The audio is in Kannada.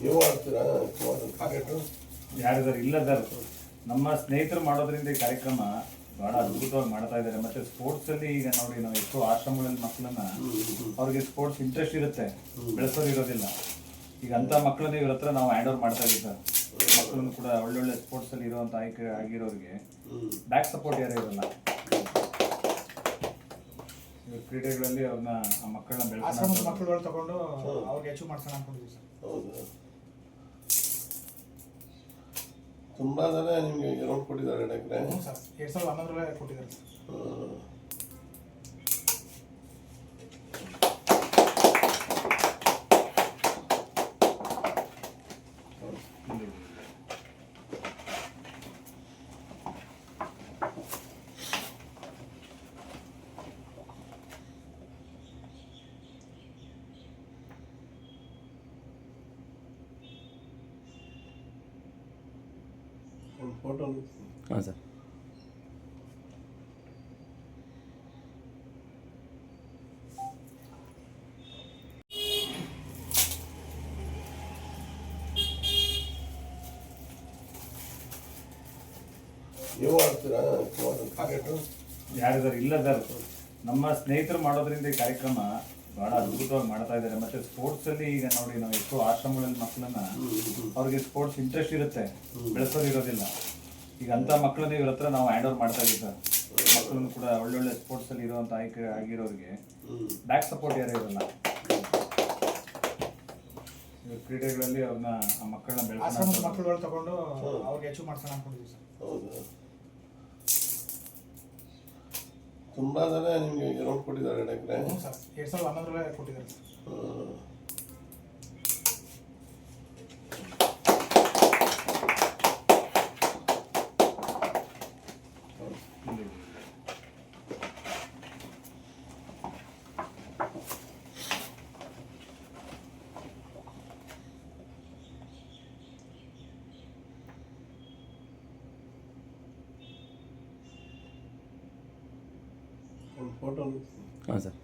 ನೀವು ಆಡ್ತೀರಾ ಕ್ರಿಕೆಟು? ಯಾರಿದ್ದಾರೆ ಇಲ್ಲ ಸರ್, ನಮ್ಮ ಸ್ನೇಹಿತರು ಮಾಡೋದ್ರಿಂದ ಈ ಕಾರ್ಯಕ್ರಮ ಬಹಳ ಅದ್ಭುತವಾಗಿ ಮಾಡ್ತಾ ಇದ್ದಾರೆ. ಮತ್ತೆ ಸ್ಪೋರ್ಟ್ಸ್ ಅಲ್ಲಿ ಈಗ ನೋಡಿ, ನಾವು ಎಷ್ಟೋ ಆಶ್ರಮಗಳಲ್ಲಿ ಮಕ್ಕಳನ್ನ ಅವ್ರಿಗೆ ಸ್ಪೋರ್ಟ್ಸ್ ಇಂಟ್ರೆಸ್ಟ್ ಇರುತ್ತೆ, ಬೆಳೆಸೋರು ಇರೋದಿಲ್ಲ. ಈಗ ಅಂತ ಮಕ್ಕಳನ್ನ ಇವ್ರ ಹತ್ರ ನಾವು ಹ್ಯಾಂಡ್ ಓವರ್ ಮಾಡ್ತಾ ಇದ್ದೀವಿ ಸರ್. ಮಕ್ಕಳನ್ನು ಕೂಡ ಒಳ್ಳೊಳ್ಳೆ ಸ್ಪೋರ್ಟ್ಸ್ ಅಲ್ಲಿ ಇರುವಂತ ಆಯ್ಕೆ ಆಗಿರೋರಿಗೆ ಬ್ಯಾಕ್ ಸಪೋರ್ಟ್ ಯಾರು ಇರಲ್ಲ. ಕ್ರೀಡೆಗಳಲ್ಲಿ ಅವ್ರನ್ನ ಆ ಮಕ್ಕಳನ್ನ ಬೆಳೆಸೋಣ, ಮಕ್ಕಳುಗಳು ತಗೊಂಡು ಅವ್ರಿಗೆ ಅಚೀವ್ ಮಾಡ್ಸೋಣ ಅನ್ಕೊಂಡಿದ್ದೀವಿ ಸರ್. ಹೌದಾ? ತುಂಬ ಜನ ನಿಮಗೆ ಗ್ರೌಂಡ್ ಕೊಟ್ಟಿದ್ದಾರೆ ಎಕರೆ? ಹ್ಞೂ ಸರ್, 2011 ಕೊಟ್ಟಿದ್ದಾರೆ ಸರ್. ಒಂದು ಫೋಟೋ ಹಾಂ ಸರ್. ನೀವು ಆಡ್ತೀರಾ ಕ್ರಿಕೆಟು? ಯಾರಿದ್ದಾರೆ ಇಲ್ಲ ಸರ್, ನಮ್ಮ ಸ್ನೇಹಿತರು ಮಾಡೋದ್ರಿಂದ ಈ ಕಾರ್ಯಕ್ರಮ ಬಹಳ ಅದ್ಭುತವಾಗಿ ಮಾಡ್ತಾ ಇದ್ದಾರೆ. ಮತ್ತೆ ಸ್ಪೋರ್ಟ್ಸ್ ಅಲ್ಲಿ ಈಗ ನೋಡಿ, ನಾವು ಎಷ್ಟೋ ಆಶ್ರಮಗಳಲ್ಲಿ ಮಕ್ಕಳನ್ನ ಅವ್ರಿಗೆ ಸ್ಪೋರ್ಟ್ಸ್ ಇಂಟ್ರೆಸ್ಟ್ ಇರುತ್ತೆ, ಬೆಳೆಸೋರು ಇರೋದಿಲ್ಲ. ಈಗ ಅಂತ ಮಕ್ಕಳನ್ನ ಇವ್ರ ಹತ್ರ ನಾವು ಹ್ಯಾಂಡ್ ಓವರ್ ಮಾಡ್ತಾ ಇದ್ದೀವಿ ಸರ್. ಮಕ್ಕಳನ್ನು ಕೂಡ ಒಳ್ಳೊಳ್ಳೆ ಸ್ಪೋರ್ಟ್ಸ್ ಅಲ್ಲಿ ಇರುವಂತ ಆಯ್ಕೆ ಆಗಿರೋರಿಗೆ ಬ್ಯಾಕ್ ಸಪೋರ್ಟ್ ಯಾರು ಇರಲ್ಲ. ಕ್ರೀಡೆಗಳಲ್ಲಿ ಅವ್ರನ್ನ ಆ ಮಕ್ಕಳನ್ನ ಬೆಳೆಸೋಣ, ಮಕ್ಕಳುಗಳು ತಗೊಂಡು ಅವ್ರಿಗೆ ಅಚೀವ್ ಮಾಡ್ಸೋಣ ಅನ್ಕೊಂಡಿದ್ದೀವಿ ಸರ್. ಹೌದಾ? ತುಂಬ ಜನ ನಿಮಗೆ ಗ್ರೌಂಡ್ ಕೊಟ್ಟಿದ್ದಾರೆ ಎಕರೆ? ಹ್ಞೂ ಸರ್, 2011 ಕೊಟ್ಟಿದ್ದಾರೆ ಸರ್. ಒಂದು ಫೋಟೋ ಹಾಂ ಸರ್.